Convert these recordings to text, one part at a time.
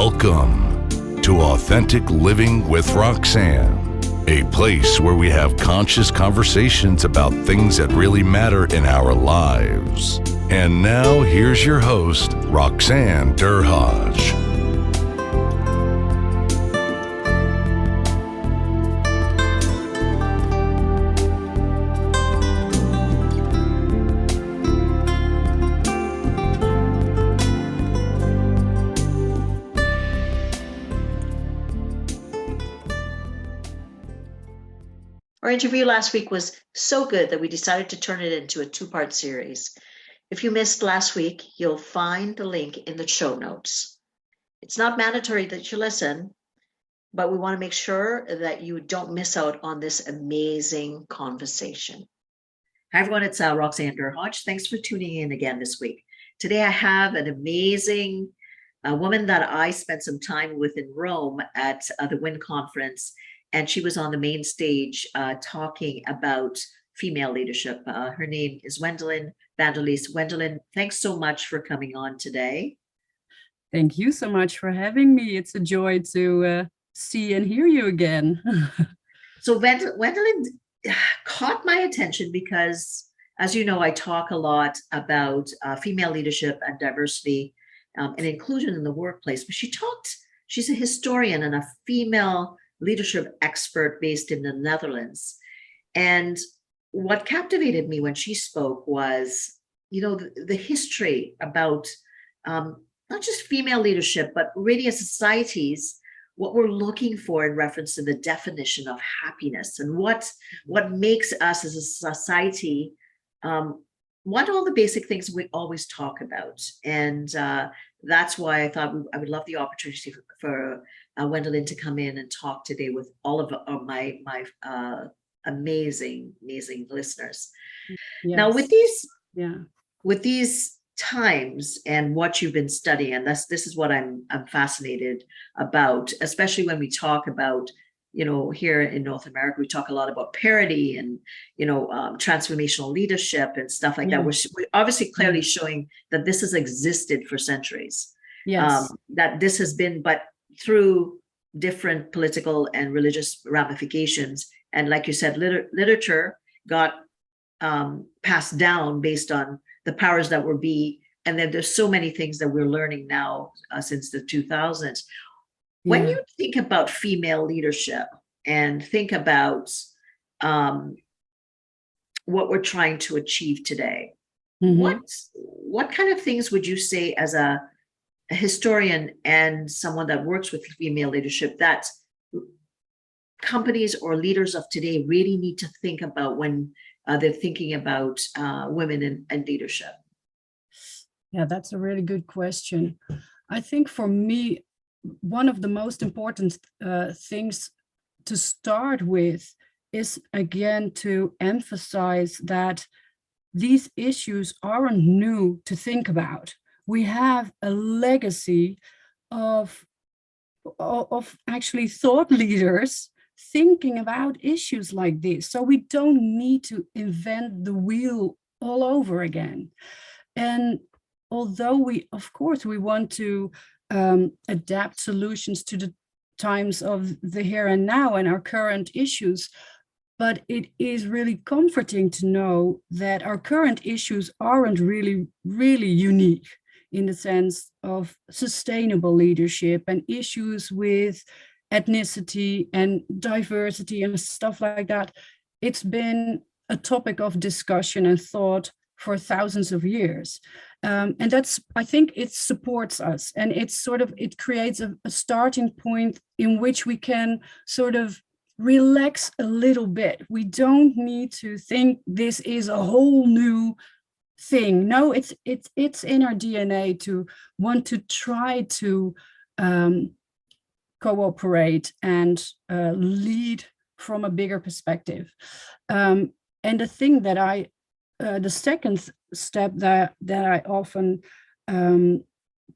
Welcome to Authentic Living with Roxanne, a place where we have conscious conversations about things that really matter in our lives. And now here's your host, Roxanne Derhaj. Our interview last week was so good that we decided to turn it into a two-part series. If you missed last week, you'll find the link in the show notes. It's not mandatory that you listen, but we want to make sure that you don't miss out on this amazing conversation. Hi, everyone. It's Roxanne Derhaj. Thanks for tuning in again this week. Today, I have an amazing woman that I spent some time with in Rome at the WIN conference. And she was on the main stage talking about female leadership. Her name is Wendelijn. Wendelijn, thanks so much for coming on today. Thank you so much for having me. It's a joy to see and hear you again. So Wendelijn caught my attention because, as you know, I talk a lot about female leadership and diversity and inclusion in the workplace. But she's a historian and a female leadership expert based in the Netherlands. And what captivated me when she spoke was, the history about not just female leadership, but really as societies, what we're looking for in reference to the definition of happiness and what makes us as a society want all the basic things we always talk about. And that's why I thought I would love the opportunity for Wendelijn to come in and talk today with all of my amazing listeners. Yes. Now with these times and what you've been studying, and this is what I'm fascinated about, especially when we talk about, here in North America, we talk a lot about parity and, transformational leadership and stuff like that. We're obviously clearly showing that this has existed for centuries. Yes. That this has been, but through different political and religious ramifications. And like you said, literature got passed down based on the powers that were be. And then there's so many things that we're learning now since the 2000s. When you think about female leadership and think about what we're trying to achieve today, what kind of things would you say as a historian and someone that works with female leadership that companies or leaders of today really need to think about when they're thinking about women in leadership? Yeah, that's a really good question. I think for me, one of the most important things to start with is, again, to emphasize that these issues aren't new to think about. We have a legacy of actually thought leaders thinking about issues like this. So we don't need to invent the wheel all over again. And although we want to adapt solutions to the times of the here and now and our current issues, but it is really comforting to know that our current issues aren't really unique in the sense of sustainable leadership and issues with ethnicity and diversity and stuff like that. It's been a topic of discussion and thought for thousands of years. And I think it supports us, and it creates a starting point in which we can sort of relax a little bit. We don't need to think this is a whole new thing. No, it's in our DNA to want to try to cooperate and lead from a bigger perspective. And the thing that the second step that I often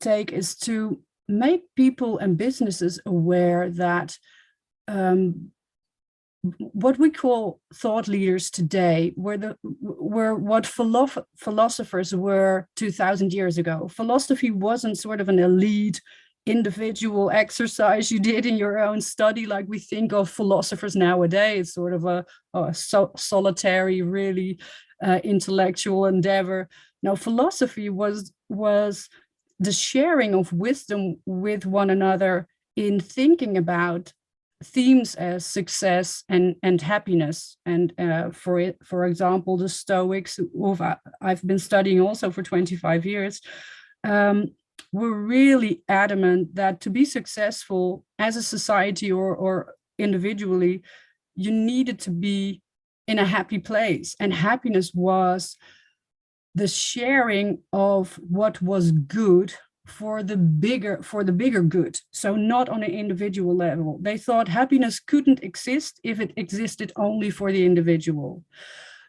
take is to make people and businesses aware that what we call thought leaders today were what philosophers were 2000 years ago. Philosophy wasn't sort of an elite individual exercise you did in your own study, like we think of philosophers nowadays, sort of a solitary, really intellectual endeavor. Now, philosophy was the sharing of wisdom with one another in thinking about themes as success and happiness. And for example, the Stoics, who I've been studying also for 25 years, were really adamant that to be successful as a society or individually, you needed to be in a happy place. And happiness was the sharing of what was good for the bigger good. So not on an individual level. They thought happiness couldn't exist if it existed only for the individual.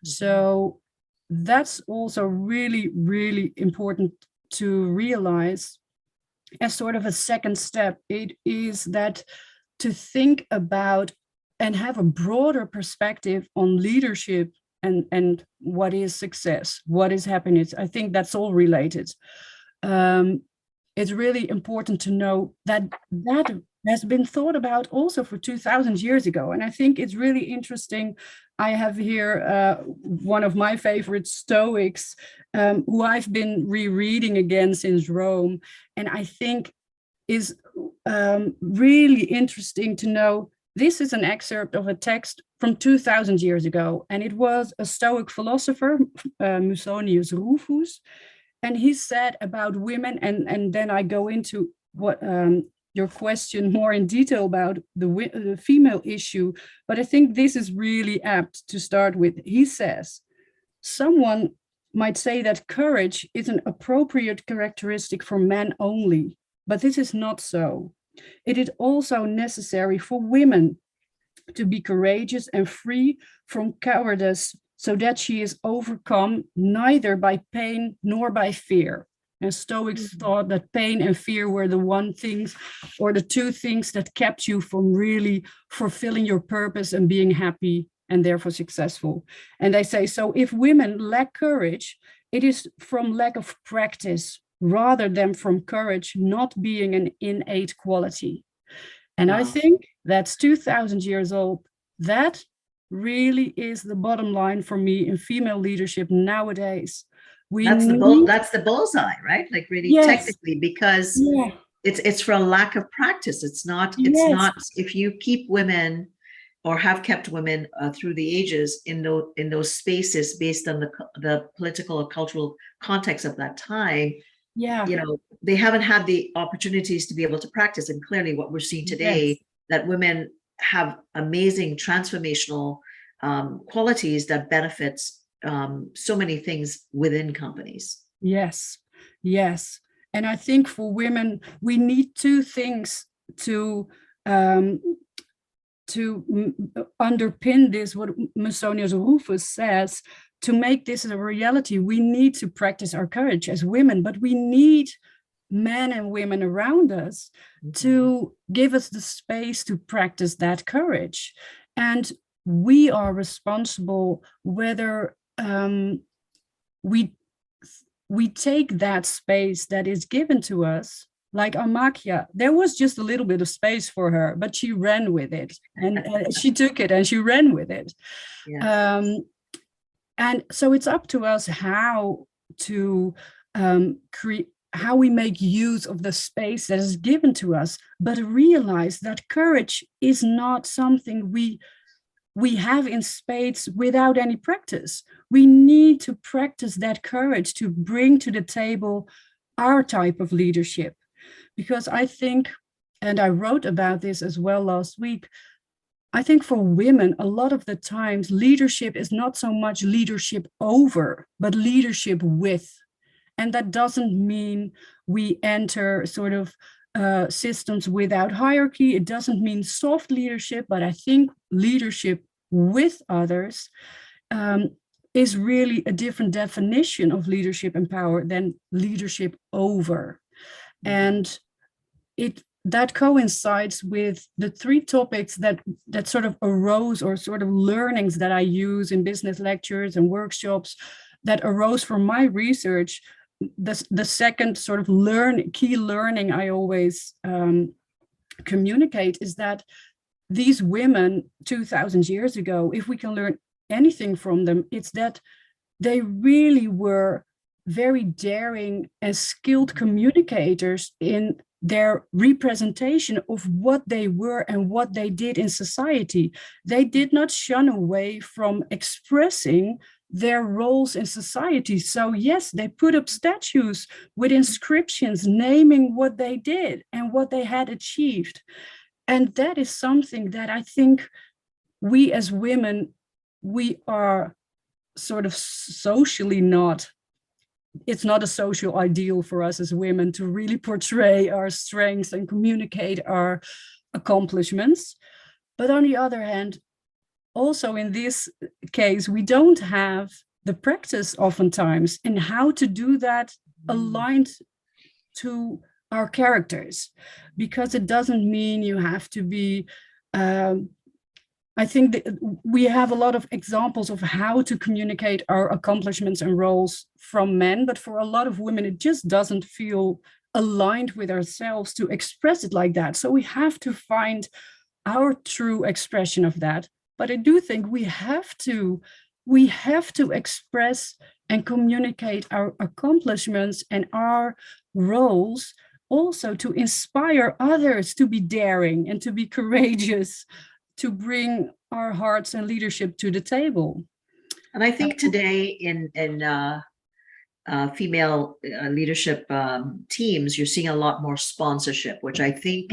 So that's also really, really important to realize. As sort of a second step, it is that to think about and have a broader perspective on leadership and what is success, what is happiness. I think that's all related. It's really important to know that that has been thought about also for 2000 years ago. And I think it's really interesting. I have here one of my favorite Stoics, who I've been rereading again since Rome. And I think is really interesting to know. This is an excerpt of a text from 2000 years ago, and it was a Stoic philosopher, Musonius Rufus, and he said about women, and then I go into what your question more in detail about the female issue, but I think this is really apt to start with. He says, someone might say that courage is an appropriate characteristic for men only, but this is not so. It is also necessary for women to be courageous and free from cowardice, so that she is overcome neither by pain nor by fear. And Stoics thought that pain and fear were the one things, or the two things that kept you from really fulfilling your purpose and being happy and therefore successful. And they say, so if women lack courage, it is from lack of practice rather than from courage not being an innate quality. And I think that's 2000 years old. That really is the bottom line for me in female leadership nowadays. That's the bullseye, right? Like really technically, because it's for a lack of practice. It's not if you keep women or have kept women through the ages in those spaces based on the political or cultural context of that time, they haven't had the opportunities to be able to practice. And clearly what we're seeing today, that women have amazing transformational qualities that benefits so many things within companies. Yes. And I think for women, we need two things to underpin this, what Musonius Rufus says, to make this a reality. We need to practice our courage as women, but we need men and women around us to give us the space to practice that courage. And we are responsible whether we take that space that is given to us. Like Amakia, there was just a little bit of space for her, but she ran with it, and she took it and she ran with it. And so it's up to us how to how we make use of the space that is given to us, but realize that courage is not something we have in spades without any practice. We need to practice that courage to bring to the table our type of leadership. Because I think, and I wrote about this as well last week, I think for women, a lot of the times, leadership is not so much leadership over, but leadership with. And that doesn't mean we enter sort of systems without hierarchy. It doesn't mean soft leadership, but I think leadership with others is really a different definition of leadership and power than leadership over. And that coincides with the three topics that sort of arose, or sort of learnings that I use in business lectures and workshops that arose from my research the second sort of key learning I always communicate is that these women 2000 years ago, if we can learn anything from them, it's that they really were very daring and skilled communicators in their representation of what they were and what they did in society. They did not shun away from expressing their roles in society. So yes, they put up statues with inscriptions naming what they did and what they had achieved. And that is something that I think we as women, we are sort of socially not, it's not a social ideal for us as women to really portray our strengths and communicate our accomplishments. But on the other hand, also in this case, we don't have the practice oftentimes in how to do that aligned to our characters, because it doesn't mean you have to be I think that we have a lot of examples of how to communicate our accomplishments and roles from men, but for a lot of women, it just doesn't feel aligned with ourselves to express it like that. So we have to find our true expression of that. But I do think we have to express and communicate our accomplishments and our roles also to inspire others to be daring and to be courageous, to bring our hearts and leadership to the table. And I think today in female leadership teams, you're seeing a lot more sponsorship, which I think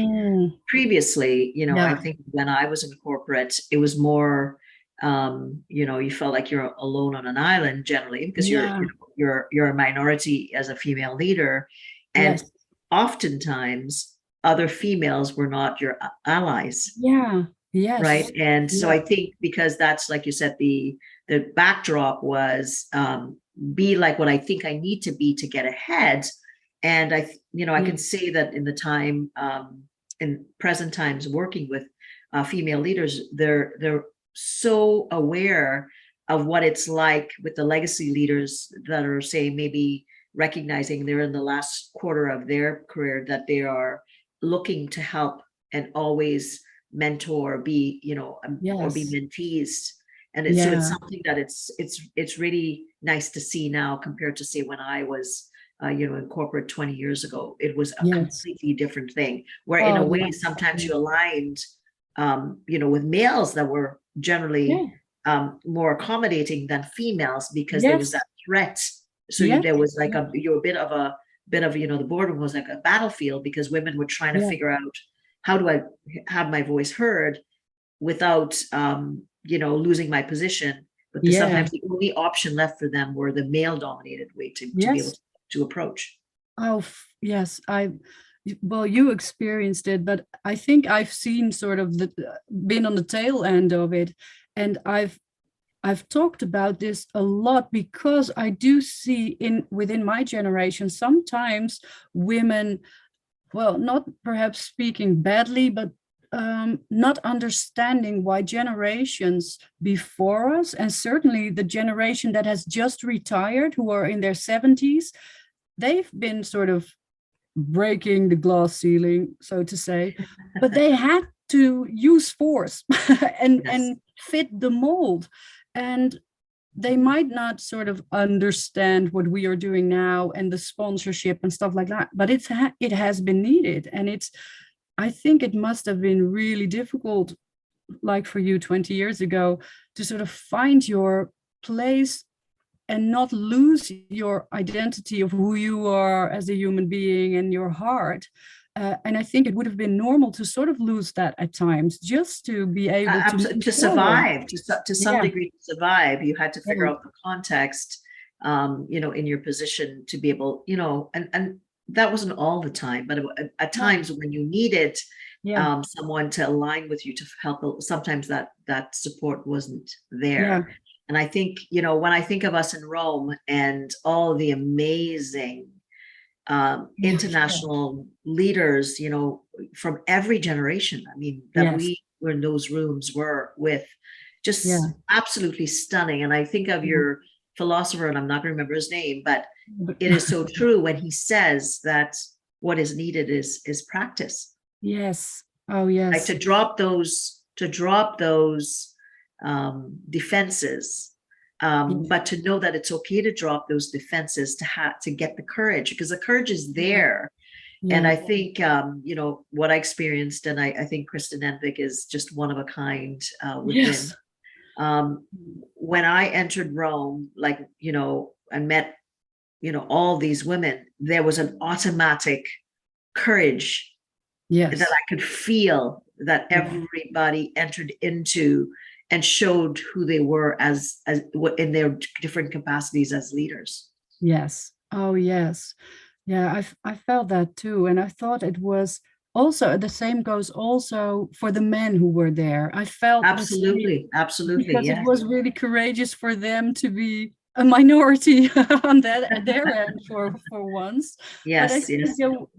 previously, I think when I was in corporate, it was more, you felt like you're alone on an island generally because you're a minority as a female leader, and oftentimes other females were not your allies. Yes. Right. And so I think because that's, like you said, the backdrop was be like what I think I need to be to get ahead. And I can say that in the time, in present times, working with female leaders, they're so aware of what it's like with the legacy leaders that are, say, maybe recognizing they're in the last quarter of their career, that they are looking to help and always mentor, be or be mentees, and so it's something that it's really nice to see now compared to, say, when I was in corporate 20 years ago. It was a completely different thing, where in a way sometimes you aligned with males that were generally more accommodating than females, because there was that threat. So there was like a bit of the boardroom was like a battlefield, because women were trying to figure out, how do I have my voice heard without, losing my position? But sometimes the only option left for them were the male-dominated way to be able to approach. Oh, yes. You experienced it, but I think I've seen sort of been on the tail end of it. And I've talked about this a lot, because I do see within my generation, sometimes women, well, not perhaps speaking badly, but not understanding why generations before us, and certainly the generation that has just retired, who are in their 70s, they've been sort of breaking the glass ceiling, so to say, but they had to use force and fit the mold. And they might not sort of understand what we are doing now and the sponsorship and stuff like that, but it has been needed. And I think it must have been really difficult, like for you 20 years ago, to sort of find your place and not lose your identity of who you are as a human being and your heart. And I think it would have been normal to sort of lose that at times, just to be able to survive, to some degree to survive. You had to figure out the context, in your position to be able, and that wasn't all the time, but at times when you needed someone to align with you to help, sometimes that support wasn't there. And I think, when I think of us in Rome and all the amazing international leaders, from every generation, I mean, that we were in those rooms were with, just absolutely stunning. And I think of your philosopher, and I'm not going to remember his name, but it is so true when he says that what is needed is practice. Yes. Oh, Like yes. to drop those defenses, but to know that it's okay to drop those defenses to get the courage, because the courage is there. Yeah. And I think, what I experienced, and I think Kristen Envik is just one of a kind within. Yes. When I entered Rome, and met, all these women, there was an automatic courage Yes. that I could feel that everybody entered into and showed who they were as in their different capacities as leaders. Yes. Oh, yes. Yeah, I felt that too. And I thought it was also, the same goes also for the men who were there. I felt Absolutely. because Yeah. it was really courageous for them to be a minority on their end for once. But I think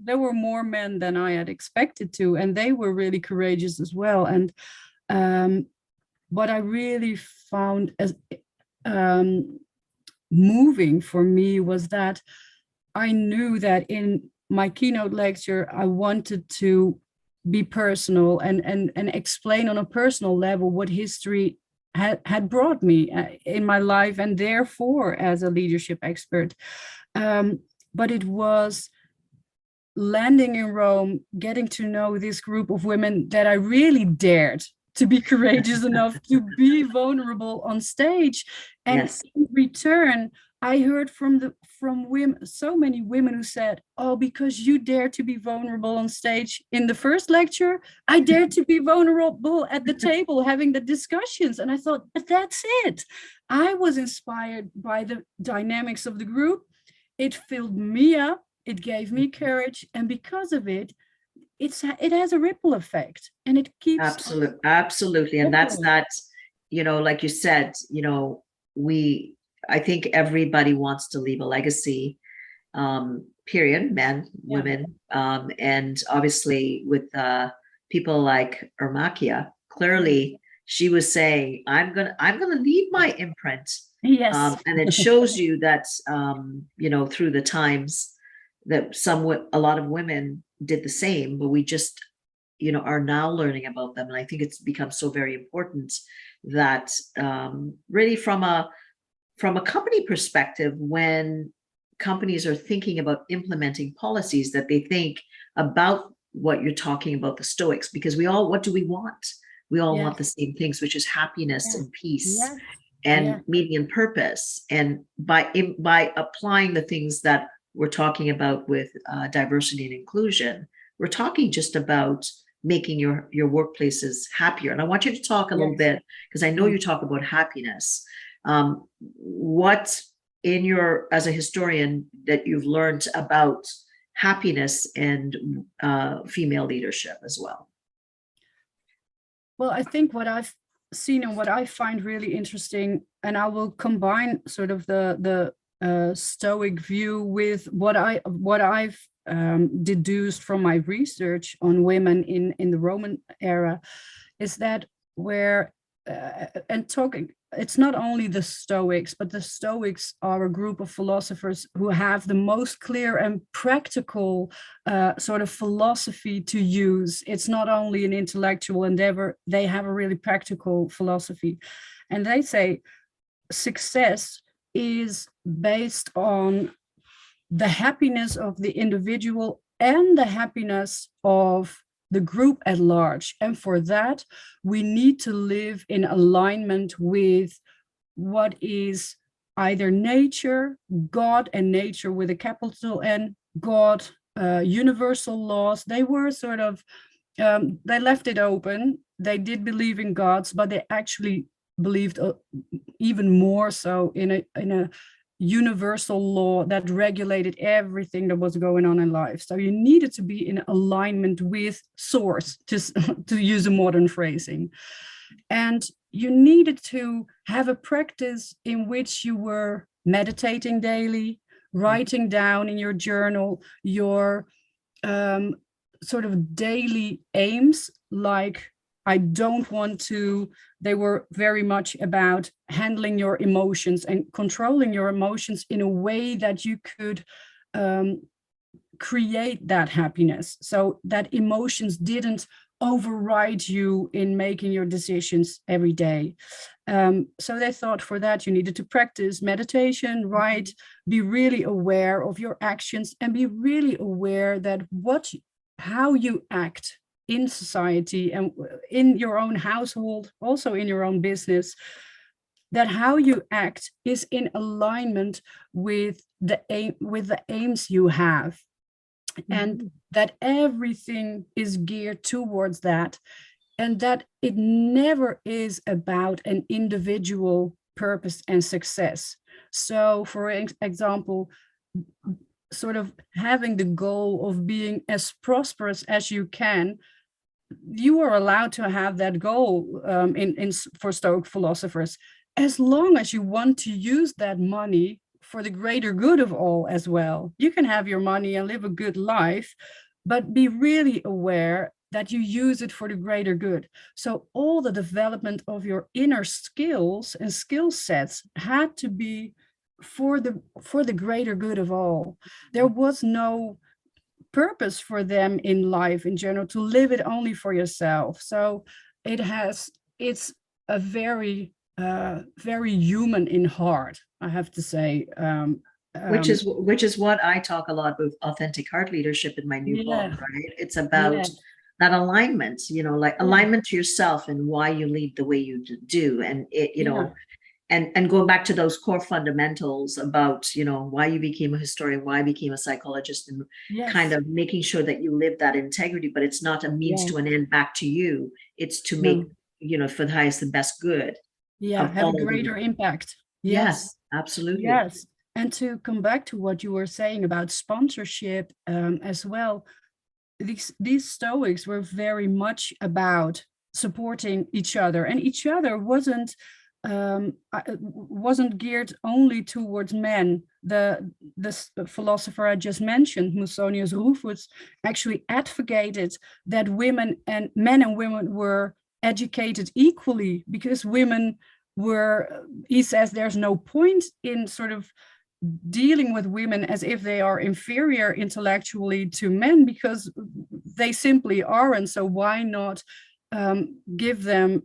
there were more men than I had expected to, and they were really courageous as well. And what I really found as moving for me was that I knew that in my keynote lecture, I wanted to be personal and explain on a personal level what history had brought me in my life, and therefore as a leadership expert. But it was landing in Rome, getting to know this group of women that I really dared to be courageous enough to be vulnerable on stage. And in return, I heard from women, so many women who said, "Oh, because you dared to be vulnerable on stage in the first lecture, I dared to be vulnerable at the table having the discussions." And I thought, but that's it. I was inspired by the dynamics of the group. It filled me up. It gave me courage. And because of it, it has a ripple effect, and it keeps absolutely. And that's that, like you said, I think everybody wants to leave a legacy, period, men, women. And obviously with people like Ermakia, clearly she was saying, I'm gonna leave my imprint. Yes. And it shows you that, through the times that a lot of women did the same, but we just, are now learning about them. And I think it's become so very important that really from a company perspective, when companies are thinking about implementing policies, that they think about what you're talking about, the Stoics, because what do we want? We all want the same things, which is happiness and peace and meaning and purpose. And by applying the things that we're talking about with diversity and inclusion, we're talking just about making your workplaces happier. And I want you to talk a little bit, because I know you talk about happiness. What as a historian that you've learned about happiness and female leadership as well? Well, I think what I've seen and what I find really interesting, and I will combine sort of the Stoic view with what I've deduced from my research on women in the Roman era, is that it's not only the Stoics, but the Stoics are a group of philosophers who have the most clear and practical sort of philosophy to use. It's not only an intellectual endeavor, they have a really practical philosophy. And they say success is based on the happiness of the individual and the happiness of the group at large. And for that, we need to live in alignment with what is either nature, God, and nature with a capital N, God, universal laws. They were sort of, they left it open. They did believe in gods, but they actually believed even more so in a universal law that regulated everything that was going on in life. So you needed to be in alignment with source, just to use a modern phrasing. And you needed to have a practice in which you were meditating daily, writing down in your journal your sort of daily aims, like don't want to. They were very much about handling your emotions and controlling your emotions in a way that you could create that happiness, so that emotions didn't override you in making your decisions every day. So they thought for that you needed to practice meditation, right? Be really aware of your actions and be really aware that how you act in society and in your own household, also in your own business, that how you act is in alignment with the aims you have, and that everything is geared towards that, and that it never is about an individual purpose and success. So for example, sort of having the goal of being as prosperous as you can, you are allowed to have that goal for Stoic philosophers, as long as you want to use that money for the greater good of all as well. You can have your money and live a good life, but be really aware that you use it for the greater good. So all the development of your inner skills and skill sets had to be for the greater good of all. There was no purpose for them in life in general to live it only for yourself. So it's a very very human in heart, I have to say. Which is what I talk a lot with authentic heart leadership in my new book, right? It's about that alignment, like alignment to yourself and why you lead the way you do. And and going back to those core fundamentals about, why you became a historian, why you became a psychologist, and kind of making sure that you live that integrity, but it's not a means to an end back to you. It's to make, for the highest and best good. Have a greater impact. Yes, absolutely. Yes. And to come back to what you were saying about sponsorship as well, these Stoics were very much about supporting each other, and each other wasn't geared only towards men. The philosopher I just mentioned, Musonius Rufus, actually advocated that men and women were educated equally, because he says there's no point in sort of dealing with women as if they are inferior intellectually to men, because they simply aren't. So why not give them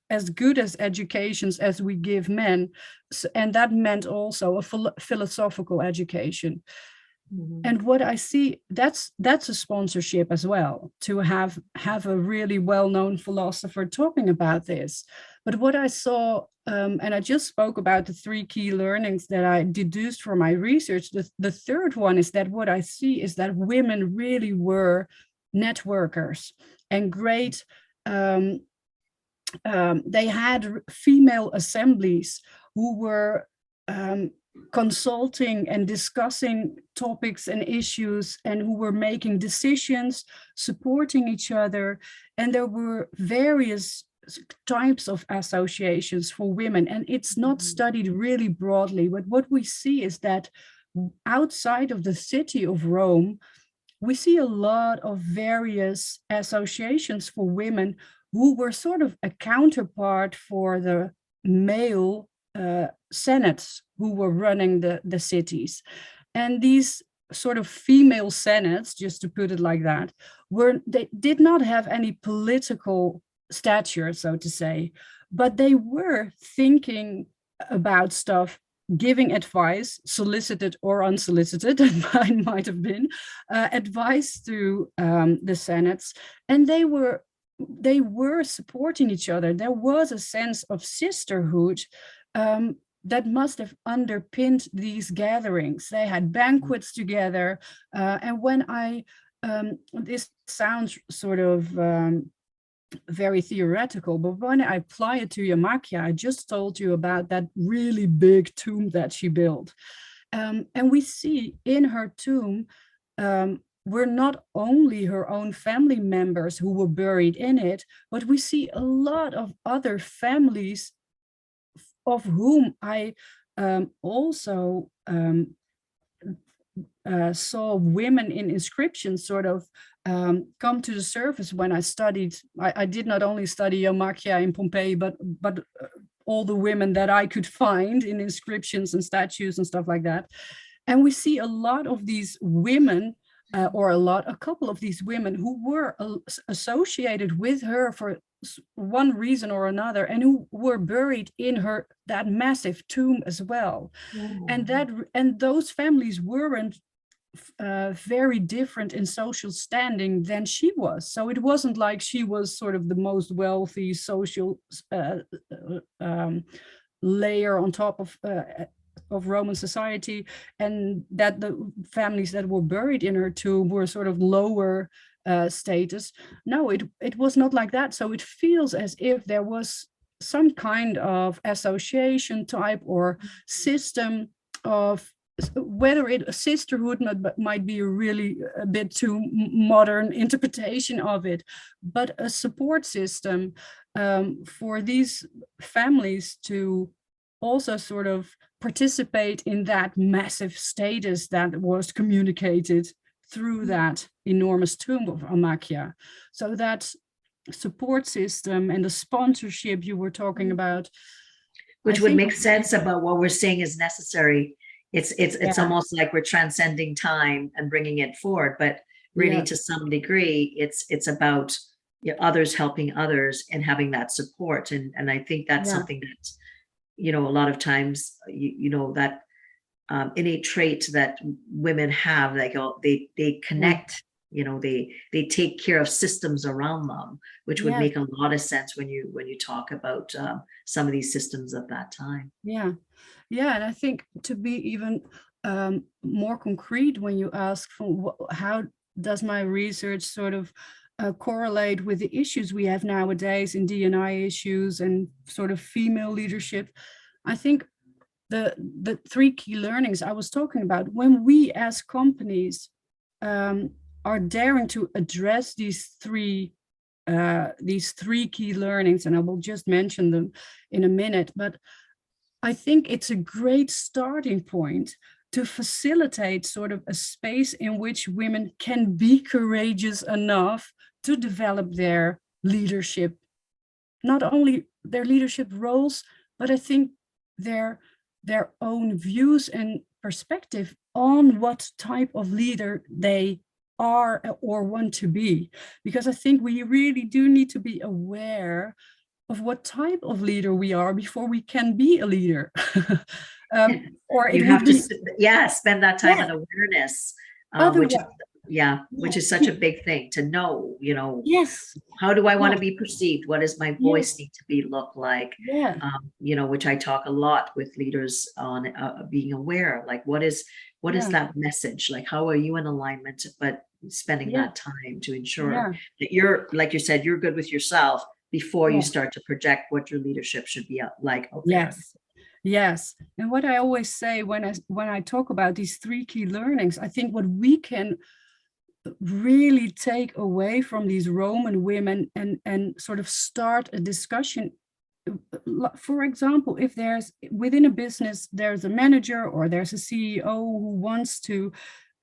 as good as educations as we give men? And that meant also a philosophical education. And what I see, that's a sponsorship as well, to have a really well-known philosopher talking about this. But what I saw, and I just spoke about the 3 key learnings that I deduced from my research. The third one is that what I see is that women really were networkers and great. They had female assemblies who were consulting and discussing topics and issues, and who were making decisions, supporting each other. And there were various types of associations for women, and it's not studied really broadly. But what we see is that outside of the city of Rome, we see a lot of various associations for women who were sort of a counterpart for the male senates who were running the cities. And these sort of female senates, just to put it like that, they did not have any political stature, so to say, but they were thinking about stuff, giving advice, solicited or unsolicited, it might have been, advice to the senates, and they were supporting each other. There was a sense of sisterhood that must have underpinned these gatherings. They had banquets together, and when this sounds sort of very theoretical, but when I apply it to Yamakia, I just told you about that really big tomb that she built. And we see in her tomb were not only her own family members who were buried in it, but we see a lot of other families of whom I also saw women in inscriptions sort of come to the surface when I studied. I did not only study Omachia in Pompeii, but all the women that I could find in inscriptions and statues and stuff like that. And we see a lot of these women, a couple of these women who were associated with her for one reason or another, and who were buried in that massive tomb as well. And those families weren't very different in social standing than she was. So it wasn't like she was sort of the most wealthy social layer on top of Roman society, and that the families that were buried in her tomb were sort of lower status. No, it was not like that. So it feels as if there was some kind of association type or system of, whether a sisterhood might be a bit too modern interpretation of it, but a support system for these families to also sort of participate in that massive status that was communicated through that enormous tomb of Omachia. So that support system and the sponsorship you were talking about, which would make sense about what we're saying is necessary. It's almost like we're transcending time and bringing it forward, but really to some degree, it's about others helping others and having that support. And I think that's something that, a lot of times, that innate trait that women have, like they connect, they take care of systems around them, which would make a lot of sense when you talk about some of these systems of that time. And I think to be even more concrete, when you ask how does my research sort of correlate with the issues we have nowadays in D&I issues and sort of female leadership, I think the three key learnings I was talking about, when we as companies are daring to address these three key learnings, and I will just mention them in a minute, but I think it's a great starting point to facilitate sort of a space in which women can be courageous enough to develop their leadership, not only their leadership roles, but I think their own views and perspective on what type of leader they are or want to be. Because I think we really do need to be aware of what type of leader we are before we can be a leader. Or you have to spend that time in awareness, which is such a big thing to know. How do I want to be perceived? What does my voice need to look like? Which I talk a lot with leaders on, being aware, like what is that message, like how are you in alignment, but spending that time to ensure that you're, like you said, you're good with yourself before you start to project what your leadership should be like out there. Yes. And what I always say when I talk about these three key learnings, I think what we can really take away from these Roman women and sort of start a discussion. For example, if there's within a business, there's a manager or there's a CEO who wants to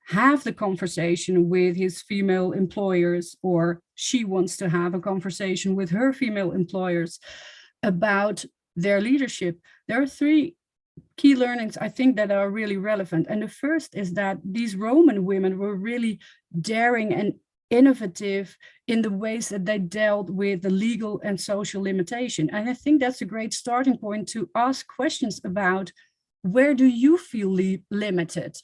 have the conversation with his female employers, or she wants to have a conversation with her female employers about their leadership, there are three key learnings I think that are really relevant. And the first is that these Roman women were really daring and innovative in the ways that they dealt with the legal and social limitation. And I think that's a great starting point to ask questions about, where do you feel limited?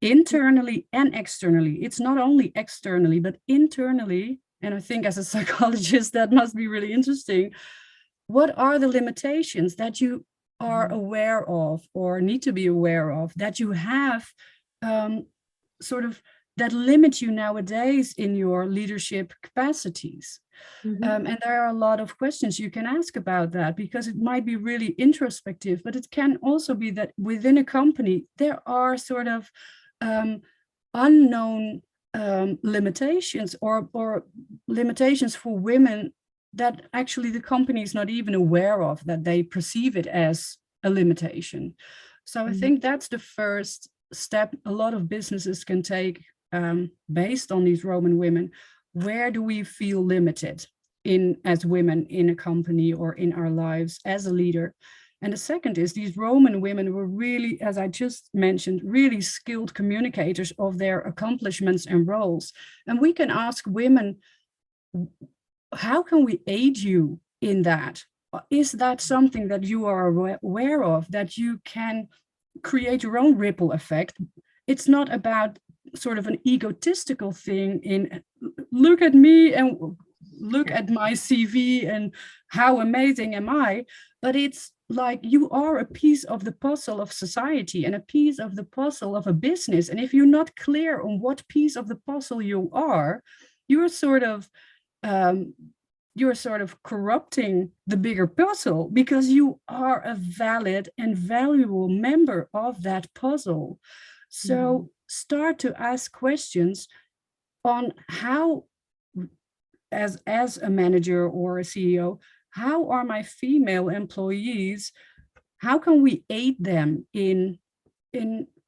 Internally and externally. It's not only externally, but internally. And I think as a psychologist, that must be really interesting. What are the limitations that you are aware of or need to be aware of, that you have sort of that limit you nowadays in your leadership capacities? And there are a lot of questions you can ask about that, because it might be really introspective, but it can also be that within a company, there are sort of unknown limitations or limitations for women that actually the company is not even aware of, that they perceive it as a limitation. So I think that's the first step a lot of businesses can take based on these Roman women. where do we feel limited as women in a company or in our lives as a leader? And the second is these Roman women were really, as I just mentioned, really skilled communicators of their accomplishments and roles. And we can ask women, how can we aid you in that? Is that something that you are aware of, that you can create your own ripple effect? It's not about sort of an egotistical thing in look at me and look at my CV and how amazing am I, but it's like you are a piece of the puzzle of society and a piece of the puzzle of a business. And if you're not clear on what piece of the puzzle you are, you're sort of corrupting the bigger puzzle, because you are a valid and valuable member of that puzzle. So start to ask questions on how, as a manager or a CEO, how are my female employees, how can we aid them in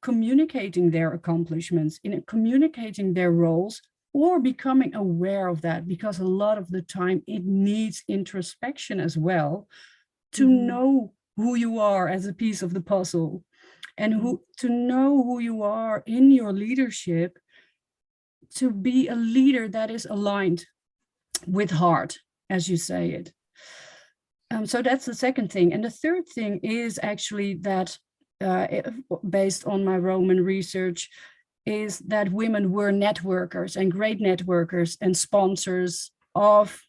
communicating their accomplishments, in communicating their roles, or becoming aware of that, because a lot of the time it needs introspection as well to know who you are as a piece of the puzzle, and to know who you are in your leadership, to be a leader that is aligned with heart, as you say it. So that's the second thing. And the third thing is actually that, based on my Roman research, is that women were networkers and great networkers and sponsors of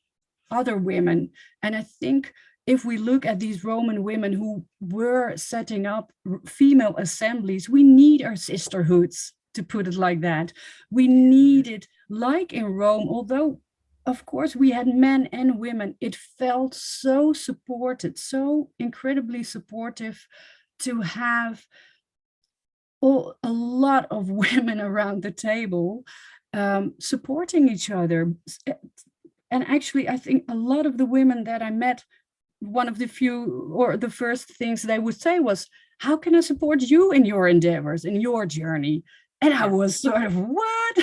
other women. And I think if we look at these Roman women who were setting up female assemblies, we need our sisterhoods, to put it like that. We needed, like in Rome, although of course we had men and women, it felt so supported, so incredibly supportive to have a lot of women around the table supporting each other. And actually, I think a lot of the women that I met, one of the few or the first things they would say was, how can I support you in your endeavors, in your journey? And I was sort of, what?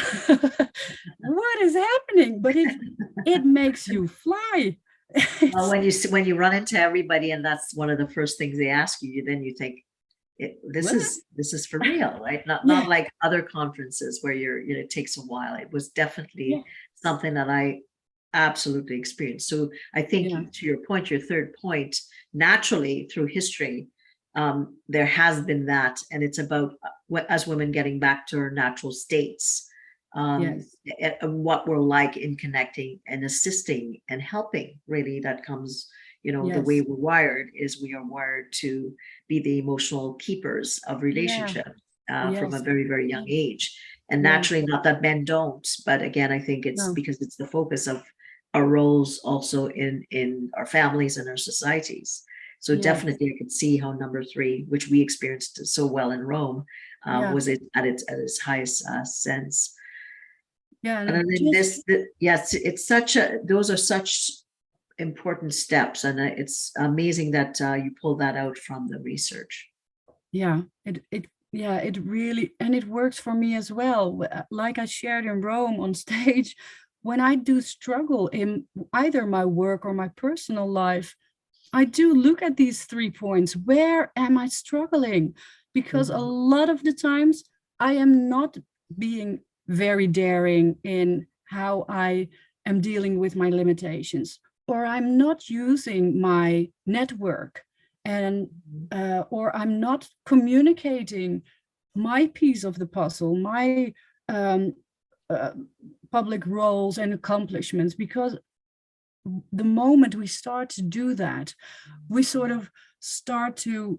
What is happening? But it makes you fly. Well, when you run into everybody and that's one of the first things they ask you, then you think, this is for real, right? Not like other conferences where it takes a while. It was definitely something that I absolutely experienced. So I think to your point, your third point, naturally through history, there has been that, and it's about as women getting back to our natural states, and what we're like in connecting and assisting and helping. Really, that comes, the way we're wired is we are wired to be the emotional keepers of relationships from a very, very young age. And naturally, not that men don't, but again, I think it's because it's the focus of our roles also in our families and our societies. So definitely I could see how number 3, which we experienced so well in Rome, was it at its highest sense. Yeah. And then it's those are such important steps, and it's amazing that you pulled that out from the research. It really, and it works for me as well. Like I shared in Rome on stage, when I do struggle in either my work or my personal life, I do look at these 3 points. Where am I struggling? Because a lot of the times I am not being very daring in how I am dealing with my limitations, or I'm not using my network, and or I'm not communicating my piece of the puzzle, my public roles and accomplishments, because the moment we start to do that, we sort of start to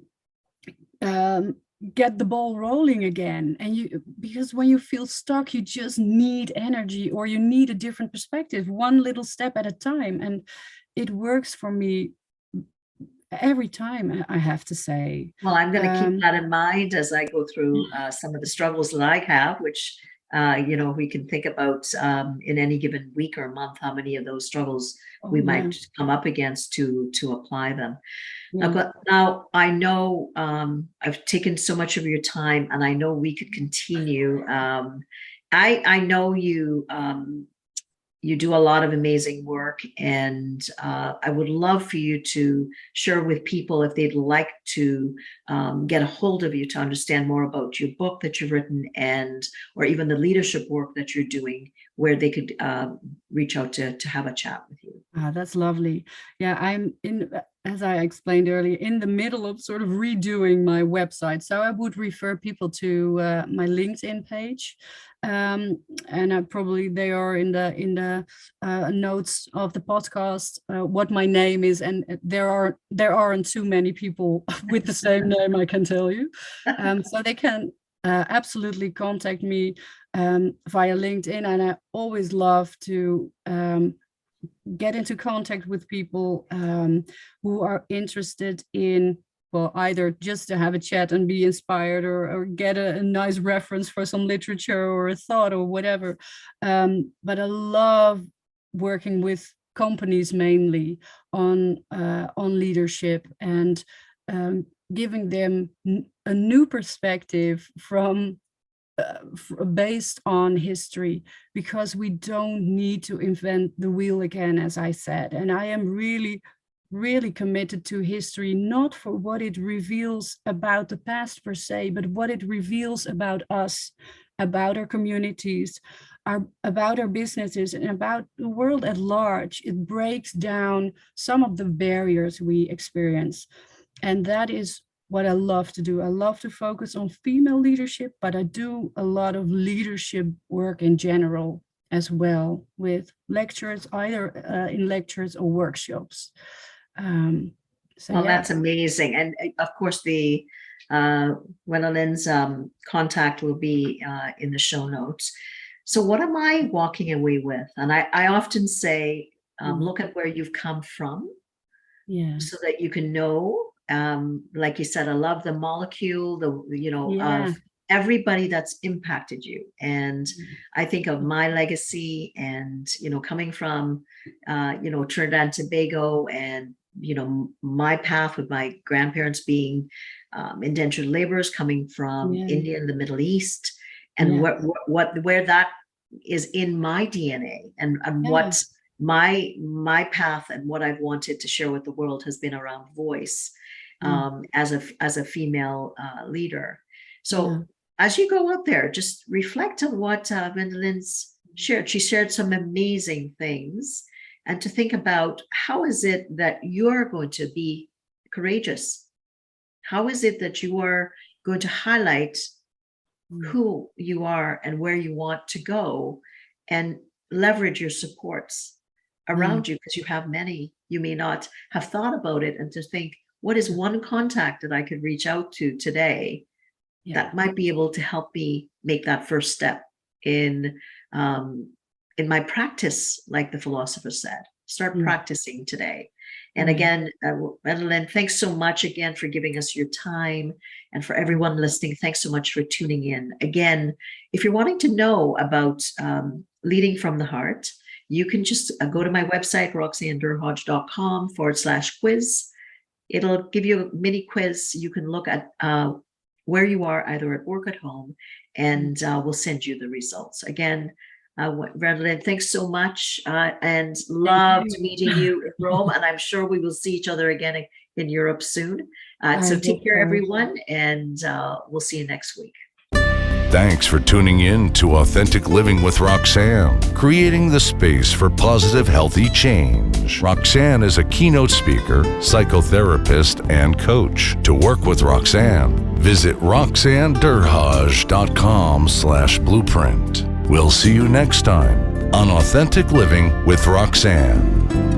get the ball rolling again. And because when you feel stuck, you just need energy, or you need a different perspective, one little step at a time. And it works for me every time, I have to say. Well, I'm going to keep that in mind as I go through some of the struggles that I have, which we can think about in any given week or month, how many of those struggles we might come up against to apply them. Now, I know I've taken so much of your time, and I know we could continue. I know you you do a lot of amazing work, and I would love for you to share with people if they'd like to get a hold of you to understand more about your book that you've written, or even the leadership work that you're doing, where they could reach out to have a chat with you. That's lovely. Yeah, I'm as I explained earlier, in the middle of sort of redoing my website. So I would refer people to my LinkedIn page. And probably they are in the notes of the podcast, what my name is, and there aren't too many people with the same name, I can tell you. So they can absolutely contact me via LinkedIn, and I always love to get into contact with people who are interested in, well, either just to have a chat and be inspired, or get a nice reference for some literature or a thought or whatever. But I love working with companies mainly on leadership, and giving them a new perspective from based on history, because we don't need to invent the wheel again, as I said. And I am really committed to history, not for what it reveals about the past per se, but what it reveals about us, about our communities, about our businesses, and about the world at large. It breaks down some of the barriers we experience. And that is what I love to do. I love to focus on female leadership, but I do a lot of leadership work in general as well, with lectures, either in lectures or workshops. That's amazing. And of course, the Wendelijn's contact will be in the show notes. So what am I walking away with? And I often say, look at where you've come from, so that you can know. Like you said, I love the molecule, of everybody that's impacted you. And I think of my legacy, and, coming from, Trinidad and Tobago, and, my path with my grandparents being indentured laborers coming from India and the Middle East, and where that is in my DNA, and what my path and what I've wanted to share with the world has been around voice. As a female leader. So as you go out there, just reflect on what Wendelijn's shared. She shared some amazing things, and to think about, how is it that you're going to be courageous? How is it that you are going to highlight who you are and where you want to go, and leverage your supports around you, because you have many. You may not have thought about it, and to think, what is one contact that I could reach out to today that might be able to help me make that first step in my practice, like the philosopher said. Start practicing today. And again, Wendelijn, thanks so much again for giving us your time, and for everyone listening, thanks so much for tuning in. Again, if you're wanting to know about leading from the heart, you can just go to my website, roxannederhodge.com/quiz. It'll give you a mini quiz. You can look at where you are, either at work, at home, and we'll send you the results. Again, Wendelijn, thanks so much, and loved meeting you in Rome, and I'm sure we will see each other again in Europe soon. So take care, everyone, and we'll see you next week. Thanks for tuning in to Authentic Living with Roxanne, creating the space for positive, healthy change. Roxanne is a keynote speaker, psychotherapist, and coach. To work with Roxanne, visit roxannederhodge.com/blueprint. We'll see you next time on Authentic Living with Roxanne.